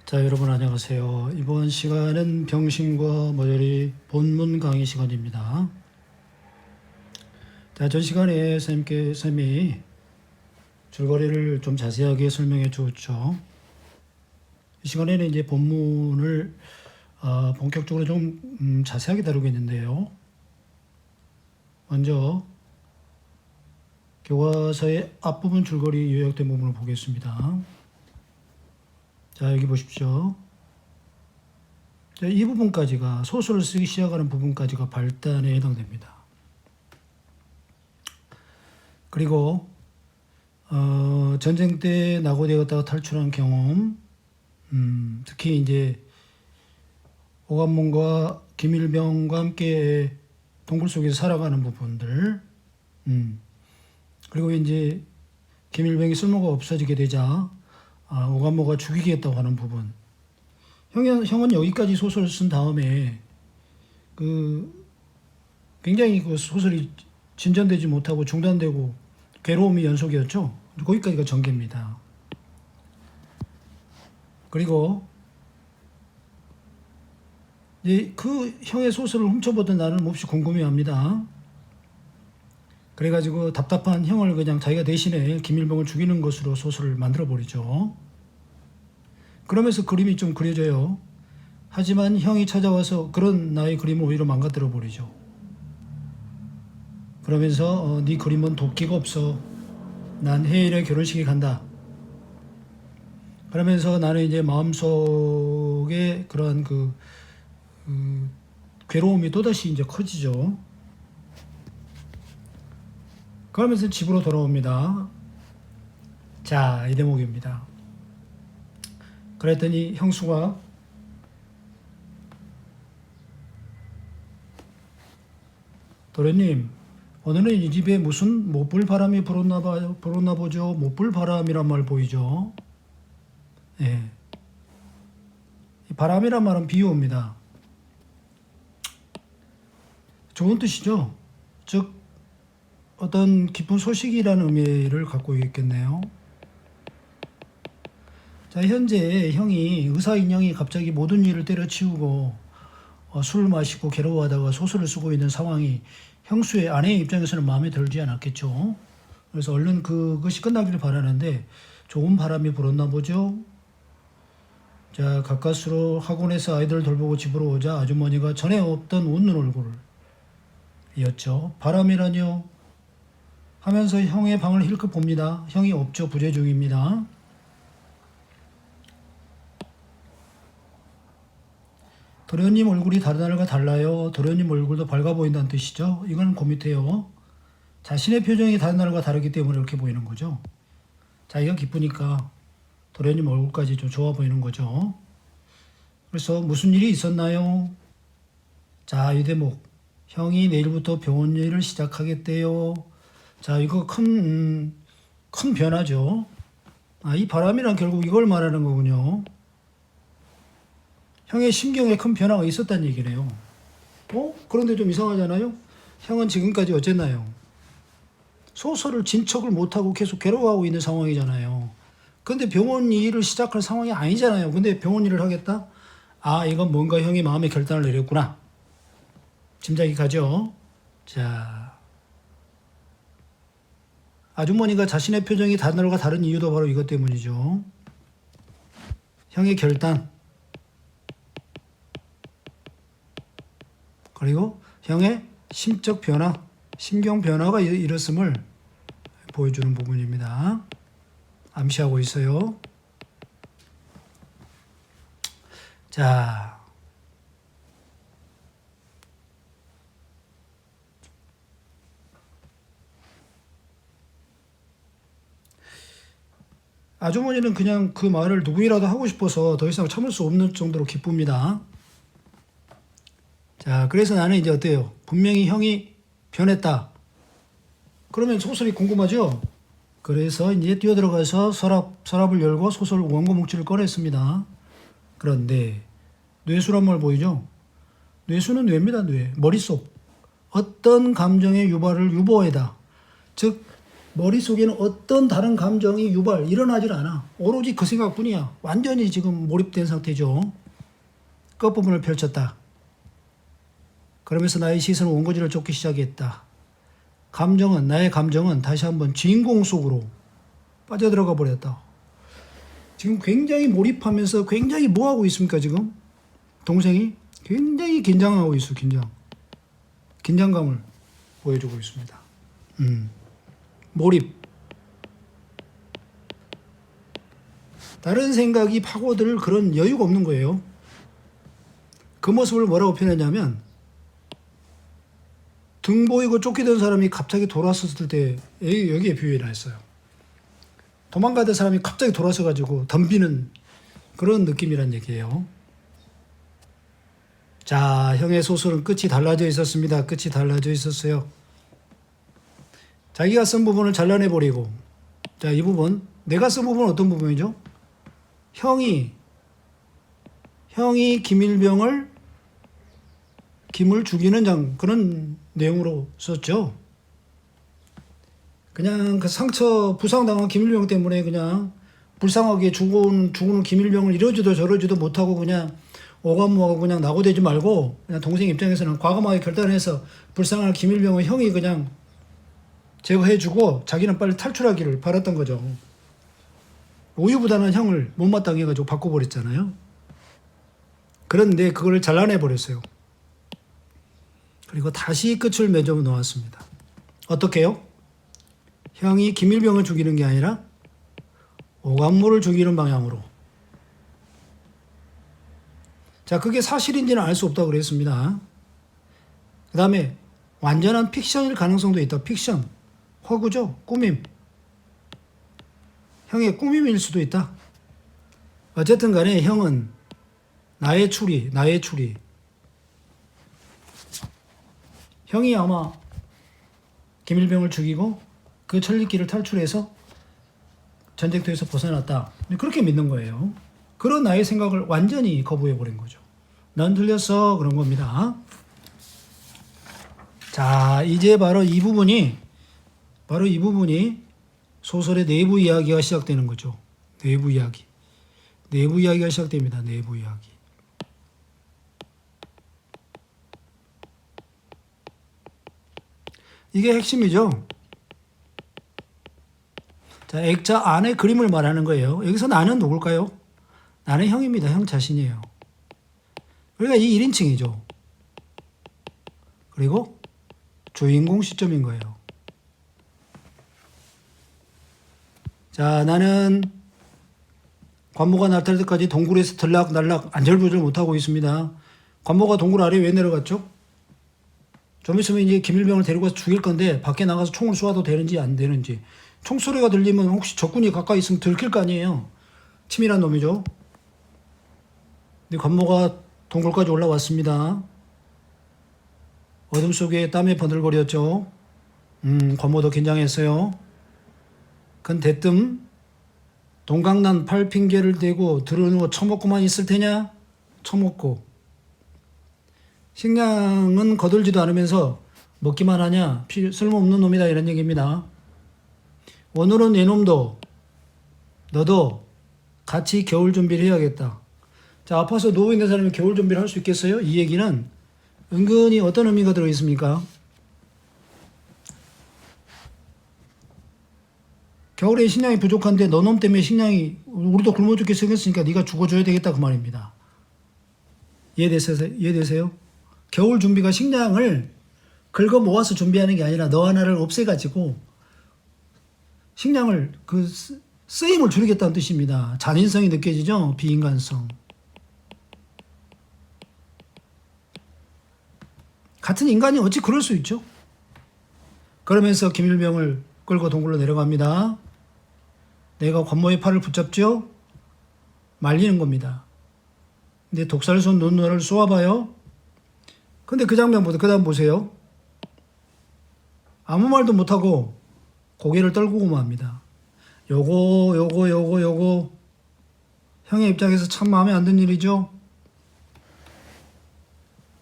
자, 여러분 안녕하세요. 이번 시간은 병신과 모조리 본문 강의 시간입니다. 자, 전 시간에 쌤이 줄거리를 좀 자세하게 설명해 주었죠. 이 시간에는 이제 본문을 본격적으로 좀 자세하게 다루겠는데요. 먼저 교과서의 앞부분 줄거리 요약된 부분을 보겠습니다. 자, 여기 보십시오. 자, 이 부분까지가 소설을 쓰기 시작하는 부분까지가 발단에 해당됩니다. 그리고 전쟁 때 낙오되었다가 탈출한 경험, 특히 이제 오감몬과 김일병과 함께 동굴 속에서 살아가는 부분들, 그리고 이제 김일병이 쓸모가 없어지게 되자 오감모가 죽이겠다고 하는 부분. 형은 여기까지 소설을 쓴 다음에 굉장히 그 소설이 진전되지 못하고 중단되고 괴로움이 연속이었죠. 거기까지가 전개입니다. 그리고 이제 그 형의 소설을 훔쳐보던 나는 몹시 궁금해합니다. 그래가지고 답답한 형을 그냥 자기가 대신에 김일병을 죽이는 것으로 소설을 만들어버리죠. 그러면서 그림이 좀 그려져요. 하지만 형이 찾아와서 그런 나의 그림을 오히려 망가뜨려버리죠. 그러면서 네 그림은 도끼가 없어. 난 해일의 결혼식에 간다. 그러면서 나는 이제 마음속에 그러한 괴로움이 또다시 이제 커지죠. 그러면서 집으로 돌아옵니다. 자, 이 대목입니다. 그랬더니 형수가 도련님, 오늘은 이 집에 무슨 못불 바람이 불었나 보죠. 못불 바람이란 말 보이죠? 예. 이 바람이란 말은 비유입니다. 좋은 뜻이죠. 즉 어떤 기쁜 소식이라는 의미를 갖고 있겠네요. 자, 현재 형이 의사인형이 갑자기 모든 일을 때려치우고 술을 마시고 괴로워하다가 소설을 쓰고 있는 상황이 형수의 아내의 입장에서는 마음에 들지 않았겠죠. 그래서 얼른 그것이 끝나기를 바라는데 좋은 바람이 불었나 보죠. 자, 가까스로 학원에서 아이들을 돌보고 집으로 오자 아주머니가 전에 없던 웃는 얼굴이었죠. 바람이라뇨? 하면서 형의 방을 힐끗 봅니다. 형이 없죠. 부재 중입니다. 도련님 얼굴이 다른 날과 달라요. 도련님 얼굴도 밝아 보인다는 뜻이죠. 이건 그 밑에요. 자신의 표정이 다른 날과 다르기 때문에 이렇게 보이는 거죠. 자기가 기쁘니까 도련님 얼굴까지 좀 좋아 보이는 거죠. 그래서 무슨 일이 있었나요? 자, 이 대목. 형이 내일부터 병원 일을 시작하겠대요. 자, 이거 큰 변화죠. 이 바람이란 결국 이걸 말하는 거군요. 형의 심경에 큰 변화가 있었다는 얘기네요. 그런데 좀 이상하잖아요? 형은 지금까지 어쨌나요? 소설을 진척을 못하고 계속 괴로워하고 있는 상황이잖아요. 근데 병원 일을 시작할 상황이 아니잖아요. 근데 병원 일을 하겠다? 이건 뭔가 형이 마음의 결단을 내렸구나. 짐작이 가죠? 자, 아주머니가 자신의 표정이 다른 날과 다른 이유도 바로 이것 때문이죠. 형의 결단. 그리고 형의 심적 변화, 심경 변화가 일었음을 보여주는 부분입니다. 암시하고 있어요. 자, 아주머니는 그냥 그 말을 누구이라도 하고 싶어서 더 이상 참을 수 없는 정도로 기쁩니다. 자, 그래서 나는 이제 어때요? 분명히 형이 변했다. 그러면 소설이 궁금하죠? 그래서 이제 뛰어들어가서 서랍을 열고 소설 원고 뭉치를 꺼냈습니다. 그런데 뇌수란 말 보이죠? 뇌수는 뇌입니다. 뇌. 머릿속. 어떤 감정의 유발을 유보해다. 즉 머릿속에는 어떤 다른 감정이 일어나질 않아. 오로지 그 생각뿐이야. 완전히 지금 몰입된 상태죠. 끝부분을 펼쳤다. 그러면서 나의 시선은 원고지를 쫓기 시작했다. 나의 감정은 다시 한번 주인공 속으로 빠져들어가 버렸다. 지금 굉장히 몰입하면서 굉장히 뭐 하고 있습니까, 지금? 동생이 굉장히 긴장하고 있어, 긴장감을 보여주고 있습니다. 몰입. 다른 생각이 파고들 그런 여유가 없는 거예요. 그 모습을 뭐라고 표현했냐면, 등 보이고 쫓기던 사람이 갑자기 돌아섰을 때, 여기에 표현했어요. 도망가던 사람이 갑자기 돌아서가지고 덤비는 그런 느낌이란 얘기예요. 자, 형의 소설은 끝이 달라져 있었습니다. 끝이 달라져 있었어요. 자기가 쓴 부분을 잘라내버리고, 자, 이 부분, 내가 쓴 부분은 어떤 부분이죠? 형이 김을 죽이는 그런 내용으로 썼죠. 그냥 그 부상당한 김일병 때문에 그냥 불쌍하게 죽는 김일병을 이러지도 저러지도 못하고 그냥 오감무하고 그냥 낙오되지 말고 그냥 동생 입장에서는 과감하게 결단해서 불쌍한 김일병을 형이 그냥 제거해주고 자기는 빨리 탈출하기를 바랐던 거죠. 우유부단한 형을 못마땅해 가지고 바꿔버렸잖아요. 그런데 그걸 잘라내버렸어요. 그리고 다시 끝을 맺어 놓았습니다. 어떻게요? 형이 김일병을 죽이는 게 아니라 오감무를 죽이는 방향으로. 자, 그게 사실인지는 알 수 없다고 그랬습니다. 그 다음에 완전한 픽션일 가능성도 있다. 픽션. 허구죠. 꾸밈. 형의 꾸밈일 수도 있다. 어쨌든 간에 형은 나의 추리. 형이 아마 김일병을 죽이고 그 천리길을 탈출해서 전쟁터에서 벗어났다. 그렇게 믿는 거예요. 그런 나의 생각을 완전히 거부해버린 거죠. 넌 틀렸어. 그런 겁니다. 자, 이제 바로 이 부분이 소설의 내부 이야기가 시작되는 거죠. 내부 이야기가 시작됩니다. 내부 이야기. 이게 핵심이죠. 자, 액자 안에 그림을 말하는 거예요. 여기서 나는 누굴까요? 나는 형입니다. 형 자신이에요. 그러니까 이 1인칭이죠. 그리고 주인공 시점인 거예요. 자, 나는 관모가 나타날 때까지 동굴에서 들락날락 안절부절 못하고 있습니다. 관모가 동굴 아래에 왜 내려갔죠? 좀 있으면 이제 김일병을 데리고 가서 죽일 건데 밖에 나가서 총을 쏘아도 되는지 안 되는지. 총소리가 들리면 혹시 적군이 가까이 있으면 들킬 거 아니에요. 치밀한 놈이죠. 근데 관모가 동굴까지 올라왔습니다. 어둠 속에 땀에 번들거렸죠. 관모도 긴장했어요. 그건 대뜸 동강난 팔 핑계를 대고 들어누워 처먹고만 있을 테냐? 처먹고. 식량은 거들지도 않으면서 먹기만 하냐? 쓸모없는 놈이다 이런 얘기입니다. 오늘은 내 놈도 너도 같이 겨울 준비를 해야겠다. 자, 아파서 누워있는 사람이 겨울 준비를 할 수 있겠어요? 이 얘기는 은근히 어떤 의미가 들어있습니까? 겨울에 식량이 부족한데 너놈 때문에 우리도 굶어 죽게 생겼으니까 네가 죽어줘야 되겠다 그 말입니다. 이해되세요? 겨울 준비가 식량을 긁어 모아서 준비하는 게 아니라 너 하나를 없애가지고 식량을 쓰임을 줄이겠다는 뜻입니다. 잔인성이 느껴지죠? 비인간성. 같은 인간이 어찌 그럴 수 있죠? 그러면서 김일병을 끌고 동굴로 내려갑니다. 내가 관모의 팔을 붙잡죠? 말리는 겁니다. 근데 독살손 눈을 쏘아봐요. 근데 그 다음 보세요. 아무 말도 못하고 고개를 떨구고만 합니다. 요거 형의 입장에서 참 마음에 안 드는 일이죠.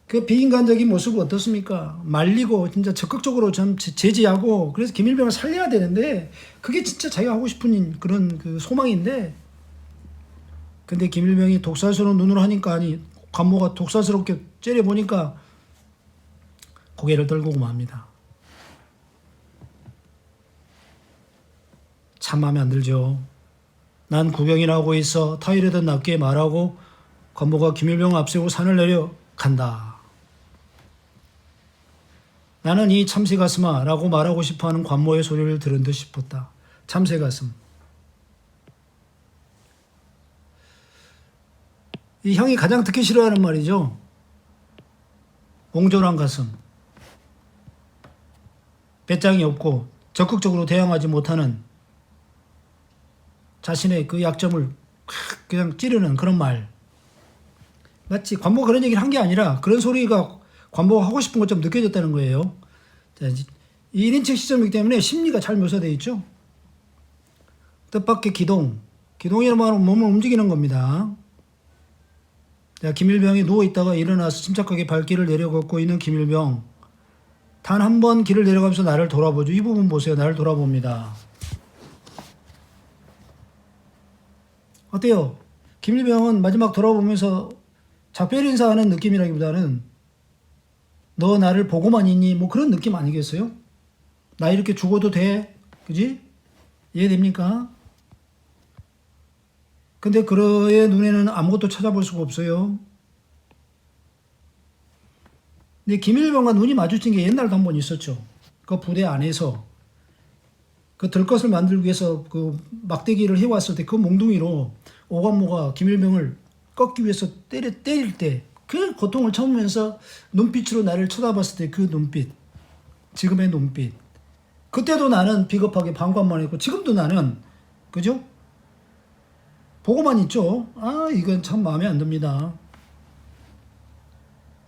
그 비인간적인 모습은 어떻습니까? 말리고 진짜 적극적으로 좀 제지하고 그래서 김일병을 살려야 되는데 그게 진짜 자기가 하고 싶은 그런 그 소망인데 근데 김일병이 독사스러운 눈으로 하니까 아니 관모가 독사스럽게 째려보니까 고개를 떨구고 맙니다. 참 마음에 안 들죠. 난 구경이나 하고 있어. 타일에도 낮게 말하고 관모가 김일병을 앞세우고 산을 내려 간다. 나는 이 참새 가슴아 라고 말하고 싶어하는 관모의 소리를 들은 듯 싶었다. 참새 가슴. 이 형이 가장 듣기 싫어하는 말이죠. 옹졸한 가슴. 배짱이 없고 적극적으로 대항하지 못하는 자신의 그 약점을 그냥 찌르는 그런 말. 마치 관모가 그런 얘기를 한 게 아니라 그런 소리가 관모가 하고 싶은 것처럼 느껴졌다는 거예요. 자, 1인칭 시점이기 때문에 심리가 잘 묘사되어 있죠. 뜻밖의 기동. 기동이라는 말은 몸을 움직이는 겁니다. 자, 김일병이 누워있다가 일어나서 침착하게 발길을 내려 걷고 있는 김일병. 단 한 번 길을 내려가면서 나를 돌아보죠. 이 부분 보세요. 나를 돌아봅니다. 어때요? 김일병은 마지막 돌아보면서 작별 인사하는 느낌이라기보다는 너 나를 보고만 있니? 뭐 그런 느낌 아니겠어요? 나 이렇게 죽어도 돼? 그지? 이해됩니까? 근데 그의 눈에는 아무것도 찾아볼 수가 없어요. 근데 김일병과 눈이 마주친 게 옛날도 한 번 있었죠. 그 부대 안에서 그 들것을 만들기 위해서 그 막대기를 해왔을 때 그 몽둥이로 오관모가 김일병을 꺾기 위해서 때릴 때 그 고통을 참으면서 눈빛으로 나를 쳐다봤을 때 그 눈빛, 지금의 눈빛. 그때도 나는 비겁하게 방관만 했고 지금도 나는 그죠? 보고만 있죠. 아 이건 참 마음에 안 듭니다.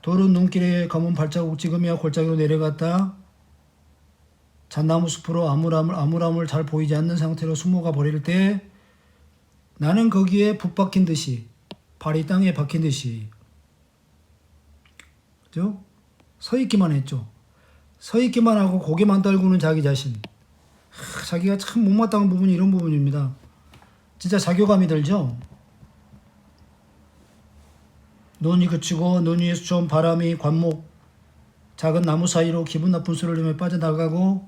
더러운 눈길에 검은 발자국 찍으며 골짜기로 내려갔다. 잣나무 숲으로 아무람을 잘 보이지 않는 상태로 숨어가 버릴 때 나는 거기에 붙박힌 듯이 발이 땅에 박힌 듯이 그죠? 서 있기만 했죠. 서 있기만 하고 고개만 떨구는 자기 자신. 자기가 참 못마땅한 부분이 이런 부분입니다. 진짜 자교감이 들죠? 눈이 그치고 눈 위에 스쳐온 바람이 관목 작은 나무 사이로 기분 나쁜 소리를 내며 빠져나가고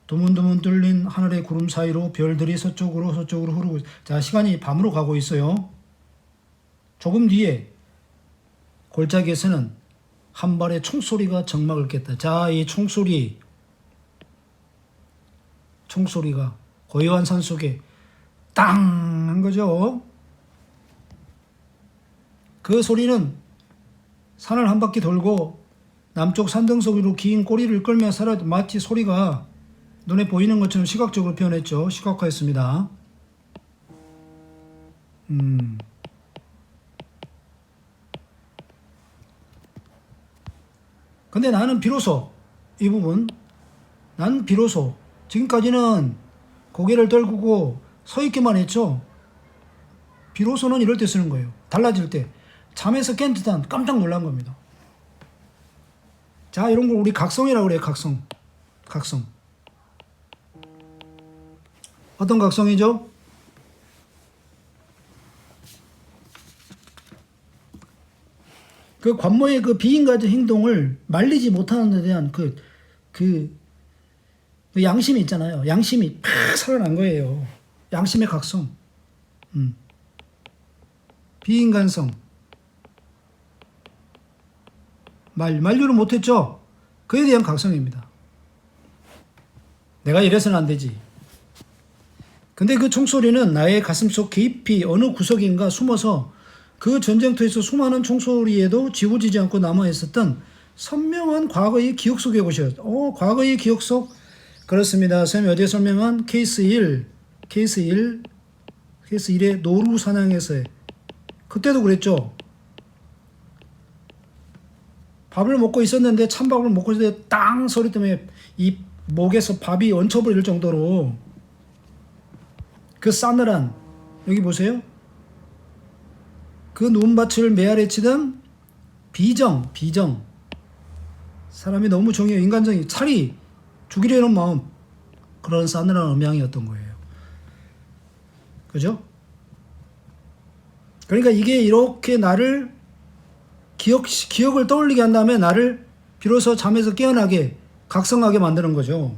드문드문 뚫린 하늘의 구름 사이로 별들이 서쪽으로 흐르고 자 시간이 밤으로 가고 있어요. 조금 뒤에 골짜기에서는 한 발의 총소리가 정막을 깼다. 자, 이 총소리가 고요한 산속에 땅 한 거죠. 그 소리는 산을 한 바퀴 돌고 남쪽 산등 속으로 긴 꼬리를 끌며 사라져 마치 소리가 눈에 보이는 것처럼 시각적으로 표현했죠. 시각화했습니다. 근데 나는 비로소 이 부분 난 비로소 지금까지는 고개를 떨구고 서 있기만 했죠. 비로소는 이럴 때 쓰는 거예요. 달라질 때 잠에서 깬 듯한 깜짝 놀란 겁니다. 자 이런 걸 우리 각성이라고 그래요. 각성. 어떤 각성이죠? 그 관모의 그 비인간적 행동을 말리지 못하는 데 대한 그 양심이 있잖아요. 양심이 팍 살아난 거예요. 양심의 각성. 비인간성. 만류를 못했죠? 그에 대한 각성입니다. 내가 이래서는 안 되지. 근데 그 총소리는 나의 가슴속 깊이 어느 구석인가 숨어서 그 전쟁터에서 수많은 총소리에도 지워지지 않고 남아있었던 선명한 과거의 기억 속의 곳이었죠. 과거의 기억 속. 그렇습니다. 선생님이 어디에 설명한 케이스 1의 노루 사냥에서의 그때도 그랬죠. 밥을 먹고 있었는데 찬밥을 먹고 있을 때 땅 소리 때문에 이 목에서 밥이 얹혀버릴 정도로 그 싸늘한 여기 보세요. 그 눈밭을 메아리치던 비정. 사람이 너무 정의요. 인간적인 차라리 죽이려는 마음. 그런 싸늘한 음향이었던 거예요. 그죠? 그러니까 이게 이렇게 나를 기억을 떠올리게 한 다음에 나를 비로소 잠에서 깨어나게 각성하게 만드는 거죠.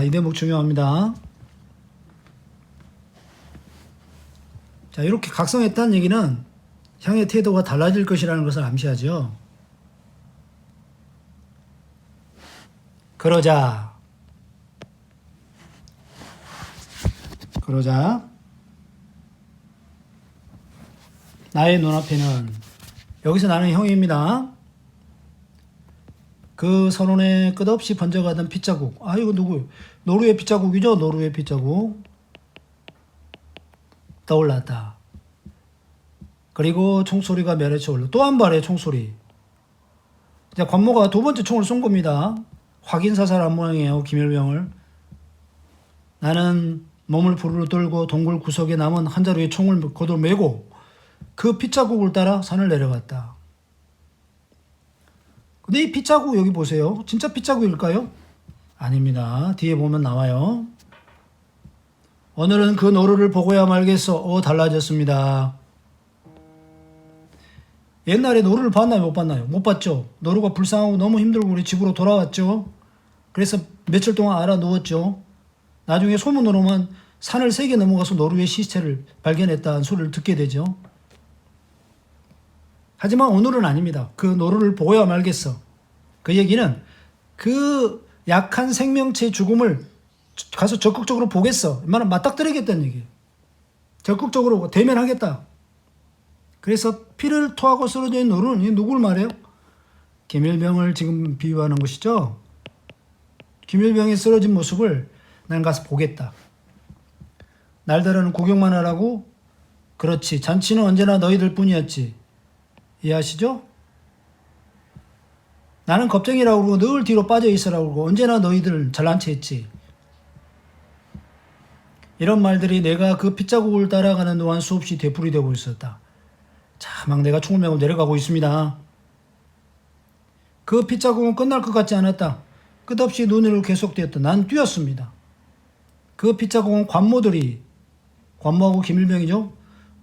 이 대목 중요합니다. 자, 이렇게 각성했다는 얘기는 향의 태도가 달라질 것이라는 것을 암시하죠. 그러자 나의 눈앞에는, 여기서 나는 형입니다. 그 선원에 끝없이 번져가던 핏자국. 이거 누구예요? 노루의 핏자국이죠. 노루의 핏자국. 떠올랐다. 그리고 총소리가 멸해쳐 올라. 또 한 발의 총소리. 이제 관모가 두 번째 총을 쏜 겁니다. 확인 사살한 모양이에요. 김일병을. 나는 몸을 부르르 떨고 동굴 구석에 남은 한 자루의 총을 걷어매고 그 핏자국을 따라 산을 내려갔다. 근데 이 핏자국 여기 보세요. 진짜 핏자국일까요? 아닙니다. 뒤에 보면 나와요. 오늘은 그 노루를 보고야 말겠어. 달라졌습니다. 옛날에 노루를 봤나요? 못 봤나요? 못 봤죠. 노루가 불쌍하고 너무 힘들고 우리 집으로 돌아왔죠. 그래서 며칠 동안 알아 누웠죠. 나중에 소문으로만 산을 3개 넘어가서 노루의 시체를 발견했다는 소리를 듣게 되죠. 하지만 오늘은 아닙니다. 그 노루를 보고야 말겠어. 그 얘기는 그 약한 생명체의 죽음을 가서 적극적으로 보겠어. 말은 맞닥뜨리겠다는 얘기예요. 적극적으로 대면하겠다. 그래서 피를 토하고 쓰러져 있는 노루는 누굴 말해요? 김일병을 지금 비유하는 것이죠. 김일병이 쓰러진 모습을 난 가서 보겠다. 날더러는 구경만 하라고? 그렇지. 잔치는 언제나 너희들 뿐이었지. 이해하시죠? 나는 겁쟁이라고 그러고 늘 뒤로 빠져 있으라고 그러고 언제나 너희들 잘난 체 했지. 이런 말들이 내가 그 핏자국을 따라가는 동안 수없이 되풀이되고 있었다. 자, 막 내가 총을 메고 내려가고 있습니다. 그 핏자국은 끝날 것 같지 않았다. 끝없이 눈으로 계속되었다. 난 뛰었습니다. 그 핏자국은 관모하고 김일병이죠.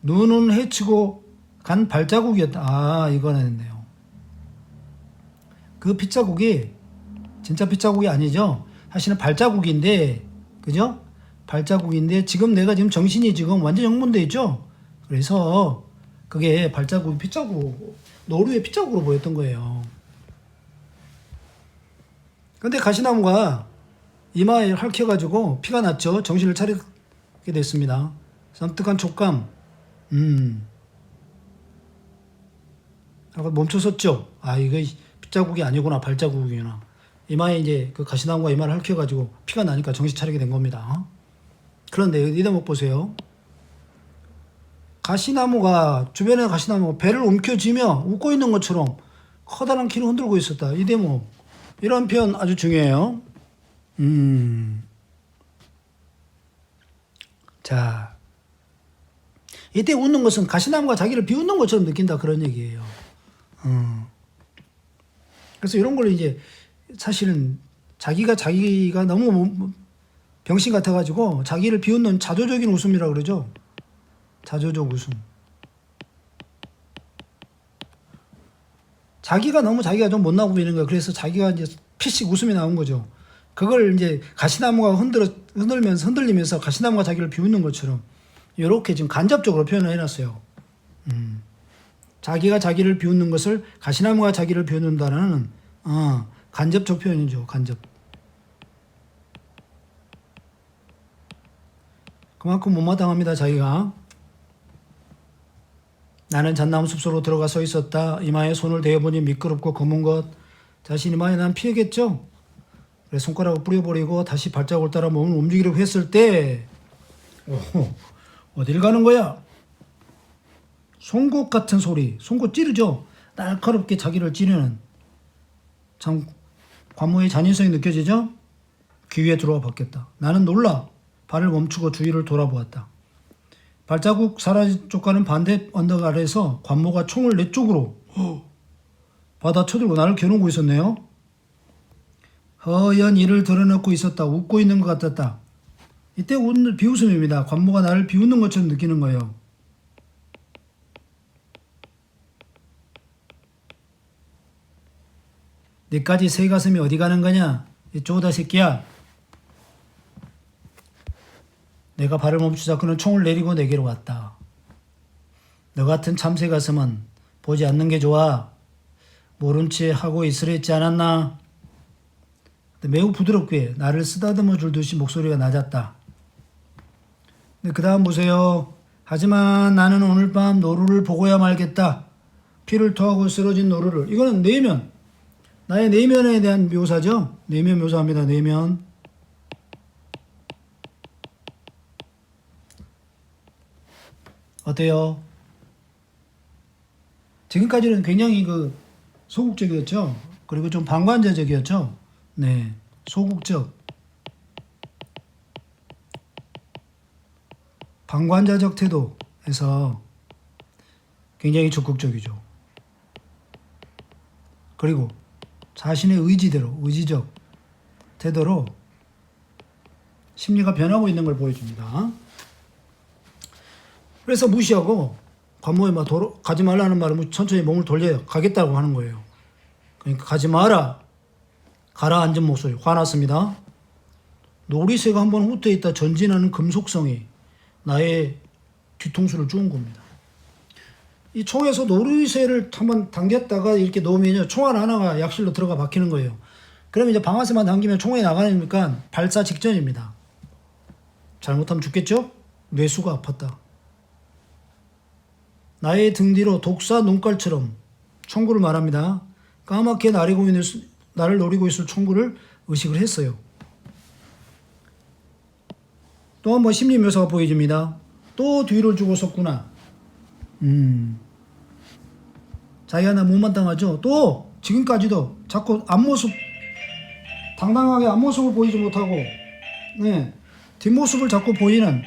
눈은 헤치고 간 발자국이었다. 이거는 했네요. 그 핏자국이 진짜 핏자국이 아니죠. 사실은 발자국인데, 그죠? 발자국인데 지금 내가 지금 정신이 지금 완전 흥분돼 있죠. 그래서 그게 발자국, 핏자국, 노루의 핏자국으로 보였던 거예요. 근데 가시나무가 이마에 핥혀가지고 피가 났죠. 정신을 차리게 됐습니다. 섬뜩한 촉감. 아까 멈춰섰죠. 이거 핏자국이 아니구나. 발자국이구나. 이마에 이제 그 가시나무가 이마를 핥혀가지고 피가 나니까 정신 차리게 된 겁니다. 그런데 이 대목 보세요. 주변에 가시나무가 배를 움켜쥐며 웃고 있는 것처럼 커다란 키를 흔들고 있었다. 이 대목. 이런 표현 아주 중요해요. 자, 이때 웃는 것은 가시나무가 자기를 비웃는 것처럼 느낀다. 그런 얘기예요. 그래서 이런 걸 이제 사실은 자기가 너무 병신 같아가지고 자기를 비웃는 자조적인 웃음이라고 그러죠. 자조적 웃음. 자기가 좀 못나고 보이는 거야. 그래서 자기가 이제 피식 웃음이 나온 거죠. 그걸 이제 가시나무가 흔들리면서 가시나무가 자기를 비웃는 것처럼 이렇게 지금 간접적으로 표현을 해놨어요. 자기가 자기를 비웃는 것을 가시나무가 자기를 비웃는다는 간접적 표현이죠. 간접. 그만큼 못마땅합니다. 자기가. 나는 잣나무 숲속으로 들어가 서 있었다. 이마에 손을 대어보니 미끄럽고 검은 것. 자신 이마에 난 피했겠죠. 그래서 손가락을 뿌려버리고 다시 발자국을 따라 몸을 움직이려고 했을 때 어딜 가는 거야? 송곳 같은 소리. 송곳 찌르죠. 날카롭게 자기를 찌르는. 참 관모의 잔인성이 느껴지죠. 귀에 들어와 봤겠다. 나는 놀라 발을 멈추고 주위를 돌아보았다. 발자국 사라진 쪽과는 반대 언덕 아래에서 관모가 총을 내 쪽으로 받아 쳐들고 나를 겨누고 있었네요. 허연 이를 드러놓고 있었다. 웃고 있는 것 같았다. 이때 웃는 비웃음입니다. 관모가 나를 비웃는 것처럼 느끼는 거예요. 너까지 새 가슴이 어디 가는 거냐? 이 쪼다 새끼야. 내가 발을 멈추자 그는 총을 내리고 내게로 왔다. 너 같은 참새 가슴은 보지 않는 게 좋아. 모른 채 하고 있으려 했지 않았나? 매우 부드럽게 나를 쓰다듬어 줄 듯이 목소리가 낮았다. 그 다음 보세요. 하지만 나는 오늘 밤 노루를 보고야 말겠다. 피를 토하고 쓰러진 노루를. 이거는 내면. 나의 내면에 대한 묘사죠. 내면 묘사합니다. 내면. 어때요? 지금까지는 굉장히 소극적이었죠. 그리고 좀 방관자적이었죠. 네, 소극적. 방관자적 태도에서 굉장히 적극적이죠. 그리고 자신의 의지대로, 의지적 태도로 심리가 변하고 있는 걸 보여줍니다. 그래서 무시하고 관모에 막 가지 말라는 말은 천천히 몸을 돌려요. 가겠다고 하는 거예요. 그러니까 가지 마라. 가라앉은 목소리. 화났습니다. 놀이새가 한번 후퇴해 있다 전진하는 금속성이 나의 뒤통수를 쪼은 겁니다. 이 총에서 놀이새를 한번 당겼다가 이렇게 놓으면요. 총알 하나가 약실로 들어가 박히는 거예요. 그러면 이제 방아쇠만 당기면 총에 나가니까 발사 직전입니다. 잘못하면 죽겠죠? 뇌수가 아팠다. 나의 등 뒤로 독사 눈깔처럼 총구를 말합니다. 까맣게 나를 노리고 있을 총구를 의식을 했어요. 또 한 번 심리 묘사가 보여집니다. 또 뒤를 주고 섰구나. 자기가 나 못마땅하죠. 또 지금까지도 자꾸 당당하게 앞모습을 보이지 못하고 네, 뒷모습을 자꾸 보이는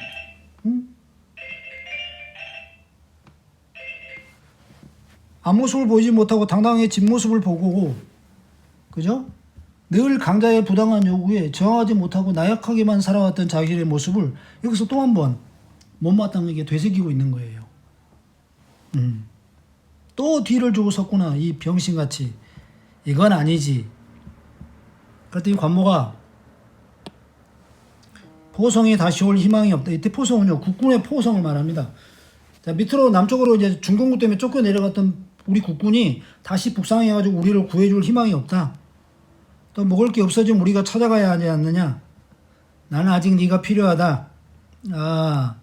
앞모습을 보이지 못하고 당당하게 뒷모습을 보고 그죠? 늘 강자의 부당한 요구에 저항하지 못하고 나약하게만 살아왔던 자신의 모습을 여기서 또 한 번 못마땅하게 되새기고 있는 거예요. 또 뒤를 주고 섰구나. 이 병신같이. 이건 아니지. 그랬더니 관모가 포성이 다시 올 희망이 없다. 이때 포성은요. 국군의 포성을 말합니다. 자, 밑으로 남쪽으로 이제 중공구 때문에 쫓겨 내려갔던 우리 국군이 다시 북상해가지고 우리를 구해줄 희망이 없다. 또 먹을 게 없어지면 우리가 찾아가야 하지 않느냐. 나는 아직 네가 필요하다. 아,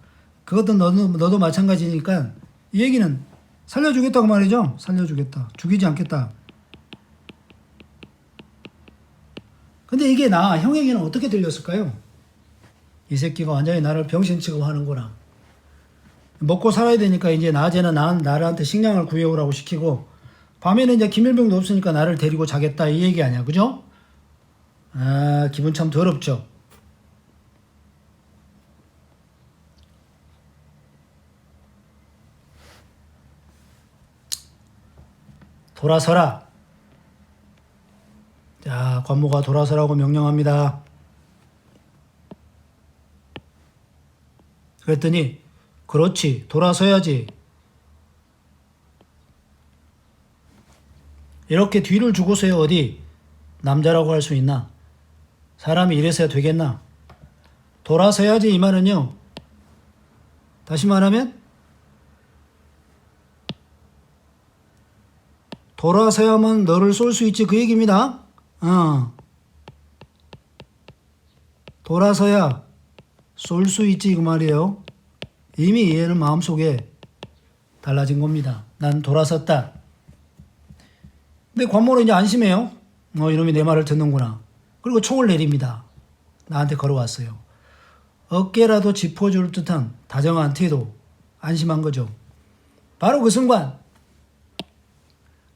그것도 너도 마찬가지니까 이 얘기는 살려주겠다고 말이죠. 살려주겠다. 죽이지 않겠다. 근데 이게 형에게는 어떻게 들렸을까요? 이 새끼가 완전히 나를 병신 취급하는구나. 먹고 살아야 되니까 이제 낮에는 나한테 식량을 구해오라고 시키고 밤에는 이제 김일병도 없으니까 나를 데리고 자겠다 이 얘기 아니야. 그죠? 아, 기분 참 더럽죠. 돌아서라. 자, 관모가 돌아서라고 명령합니다. 그랬더니 그렇지, 돌아서야지. 이렇게 뒤를 주고서야 어디 남자라고 할 수 있나? 사람이 이래서야 되겠나? 돌아서야지 이 말은요. 다시 말하면 돌아서야만 너를 쏠 수 있지 그 얘기입니다. 돌아서야 쏠 수 있지 그 말이에요. 이미 얘는 마음속에 달라진 겁니다. 난 돌아섰다. 근데 관모는 이제 안심해요. 이놈이 내 말을 듣는구나. 그리고 총을 내립니다. 나한테 걸어왔어요. 어깨라도 짚어줄 듯한 다정한 태도. 안심한 거죠. 바로 그 순간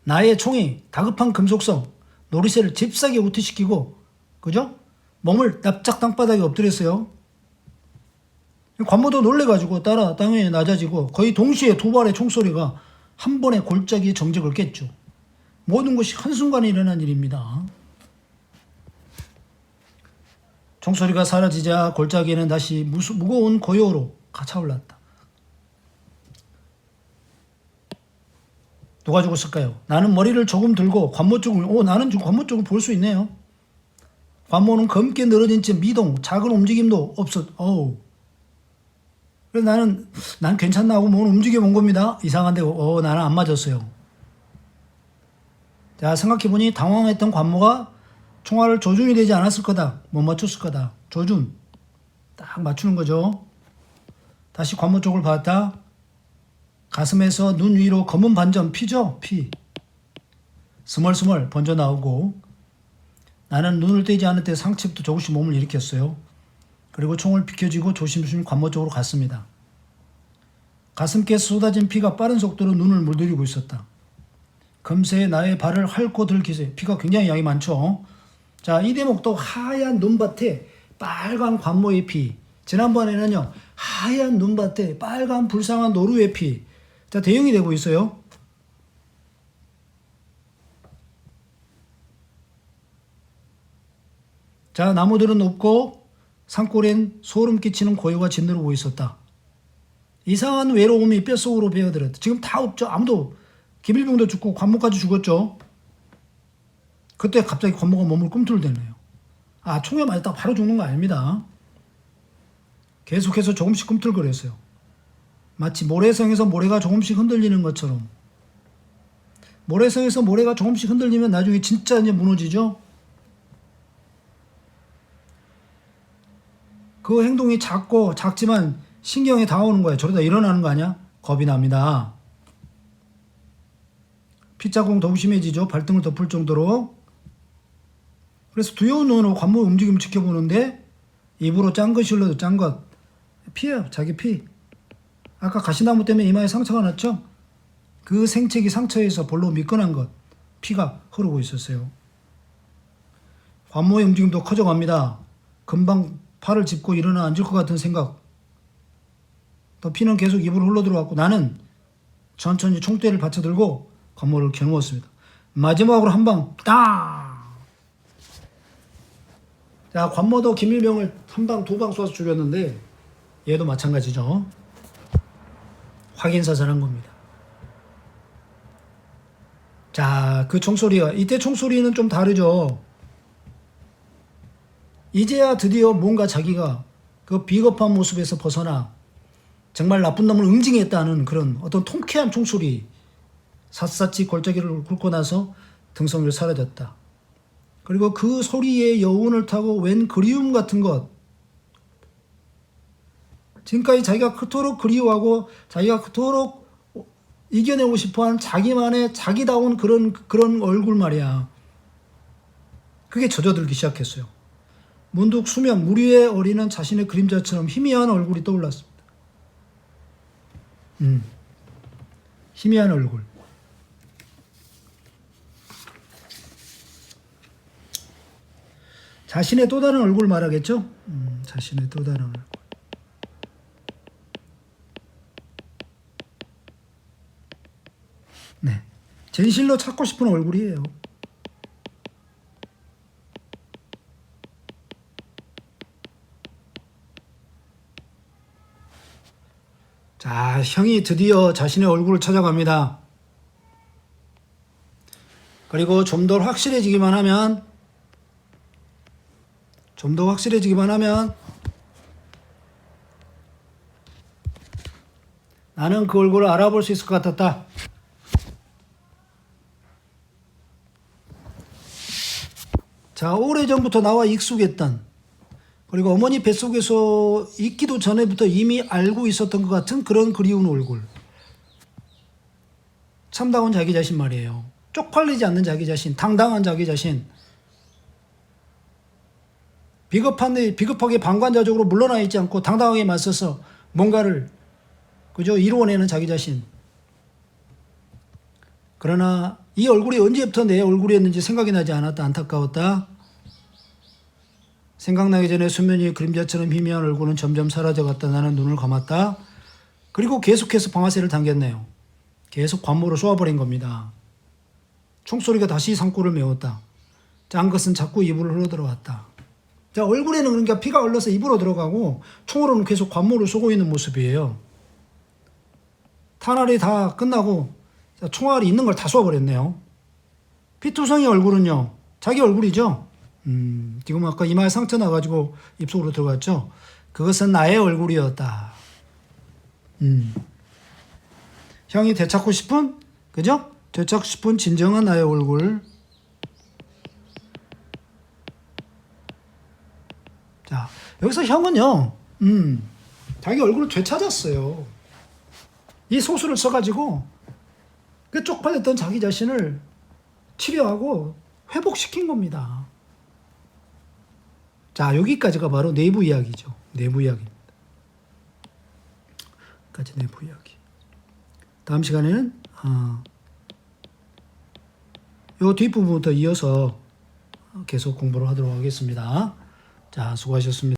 나의 총이 다급한 금속성 놀이새를 잽싸게 우퇴시키고 그죠? 몸을 납작 땅바닥에 엎드렸어요. 관모도 놀래가지고 따라 땅에 낮아지고 거의 동시에 두 발의 총소리가 한 번에 골짜기에 정적을 깼죠. 모든 것이 한순간에 일어난 일입니다. 총소리가 사라지자 골짜기에는 다시 무거운 고요로 차올랐다. 누가 죽었을까요? 나는 머리를 조금 들고 관모 쪽을, 나는 지금 관모 쪽을 볼 수 있네요. 관모는 검게 늘어진 채 미동, 작은 움직임도 그래서 난 괜찮나 하고 몸을 움직여 본 겁니다. 이상한데, 나는 안 맞았어요. 자, 생각해보니 당황했던 관모가 총알을 조준이 되지 않았을 거다. 못 맞췄을 거다. 조준. 딱 맞추는 거죠. 다시 관모 쪽을 봤다. 가슴에서 눈 위로 검은 반점, 피죠? 피. 스멀스멀 번져 나오고 나는 눈을 떼지 않을 때 상체부터 조금씩 몸을 일으켰어요. 그리고 총을 비켜쥐고 조심조심 관모 쪽으로 갔습니다. 가슴께서 쏟아진 피가 빠른 속도로 눈을 물들이고 있었다. 금세 나의 발을 핥고 들 기세. 피가 굉장히 양이 많죠. 자, 이 대목도 하얀 눈밭에 빨간 관모의 피. 지난번에는요, 하얀 눈밭에 빨간 불쌍한 노루의 피. 자, 대응이 되고 있어요. 자, 나무들은 높고 산골엔 소름 끼치는 고요가 짓누르고 있었다. 이상한 외로움이 뼛속으로 배어들었다. 지금 다 없죠. 아무도. 김일병도 죽고 관모까지 죽었죠. 그때 갑자기 관모가 몸을 꿈틀대네요. 총에 맞았다가 바로 죽는 거 아닙니다. 계속해서 조금씩 꿈틀거렸어요. 마치 모래성에서 모래가 조금씩 흔들리는 것처럼. 모래성에서 모래가 조금씩 흔들리면 나중에 진짜 이제 무너지죠. 그 행동이 작지만 신경에 다가오는 거야. 저러다 일어나는 거 아니야? 겁이 납니다. 핏자국 더욱 심해지죠. 발등을 덮을 정도로. 그래서 두려운 눈으로 관모 움직임을 지켜보는데 입으로 짠 것이 흘러도 짠 것. 피예요. 자기 피. 아까 가시나무 때문에 이마에 상처가 났죠? 그 생채기 상처에서 볼로 미끈한 것. 피가 흐르고 있었어요. 관모의 움직임도 커져갑니다. 금방 팔을 짚고 일어나 앉을 것 같은 생각. 또 피는 계속 입으로 흘러들어왔고 나는 천천히 총대를 받쳐들고 관모를 겨누었습니다. 마지막으로 한 방 딱! 자, 관모도 김일병을 한 방, 두 방 쏴서 죽였는데 얘도 마찬가지죠. 확인사살한 겁니다. 자, 그 총소리가 이때 총소리는 좀 다르죠. 이제야 드디어 뭔가 자기가 그 비겁한 모습에서 벗어나 정말 나쁜 놈을 응징했다는 그런 어떤 통쾌한 총소리. 샅샅이 골짜기를 굵고 나서 등성을 사라졌다. 그리고 그 소리의 여운을 타고 웬 그리움 같은 것. 지금까지 자기가 그토록 그리워하고 자기가 그토록 이겨내고 싶어하는 자기만의 자기다운 그런 얼굴 말이야. 그게 젖어들기 시작했어요. 문득 수면 물 위에 어리는 자신의 그림자처럼 희미한 얼굴이 떠올랐습니다. 희미한 얼굴. 자신의 또 다른 얼굴 말하겠죠? 자신의 또 다른 얼굴. 네. 진실로 찾고 싶은 얼굴이에요. 자, 형이 드디어 자신의 얼굴을 찾아갑니다. 그리고 좀 더 확실해지기만 하면 나는 그 얼굴을 알아볼 수 있을 것 같았다. 자, 오래전부터 나와 익숙했던, 그리고 어머니 뱃속에서 있기도 전에부터 이미 알고 있었던 것 같은 그런 그리운 얼굴. 참다운 자기 자신 말이에요. 쪽팔리지 않는 자기 자신, 당당한 자기 자신. 비겁하게 방관자적으로 물러나 있지 않고 당당하게 맞서서 뭔가를 이루어내는 자기 자신. 그러나 이 얼굴이 언제부터 내 얼굴이었는지 생각이 나지 않았다. 안타까웠다. 생각나기 전에 수면 위의 그림자처럼 희미한 얼굴은 점점 사라져갔다. 나는 눈을 감았다. 그리고 계속해서 방아쇠를 당겼네요. 계속 관모를 쏘아버린 겁니다. 총소리가 다시 상골을 메웠다. 짠 것은 자꾸 입으로 흘러들어왔다. 자, 얼굴에는 그러니까 피가 흘러서 입으로 들어가고 총으로는 계속 관모를 쏘고 있는 모습이에요. 탄알이 다 끝나고 총알이 있는 걸 다 쏘아버렸네요. 피투성이 얼굴은요, 자기 얼굴이죠. 지금 아까 이마에 상처 나가지고 입속으로 들어갔죠. 그것은 나의 얼굴이었다. 형이 되찾고 싶은, 그죠? 되찾고 싶은 진정한 나의 얼굴. 자, 여기서 형은요, 자기 얼굴을 되찾았어요. 이 소설을 써가지고 그 쪽팔렸던 자기 자신을 치료하고 회복시킨 겁니다. 자, 여기까지가 바로 내부 이야기죠. 내부 이야기입니다. 까지 내부 이야기. 다음 시간에는 요 뒷부분부터 이어서 계속 공부를 하도록 하겠습니다. 자, 수고하셨습니다.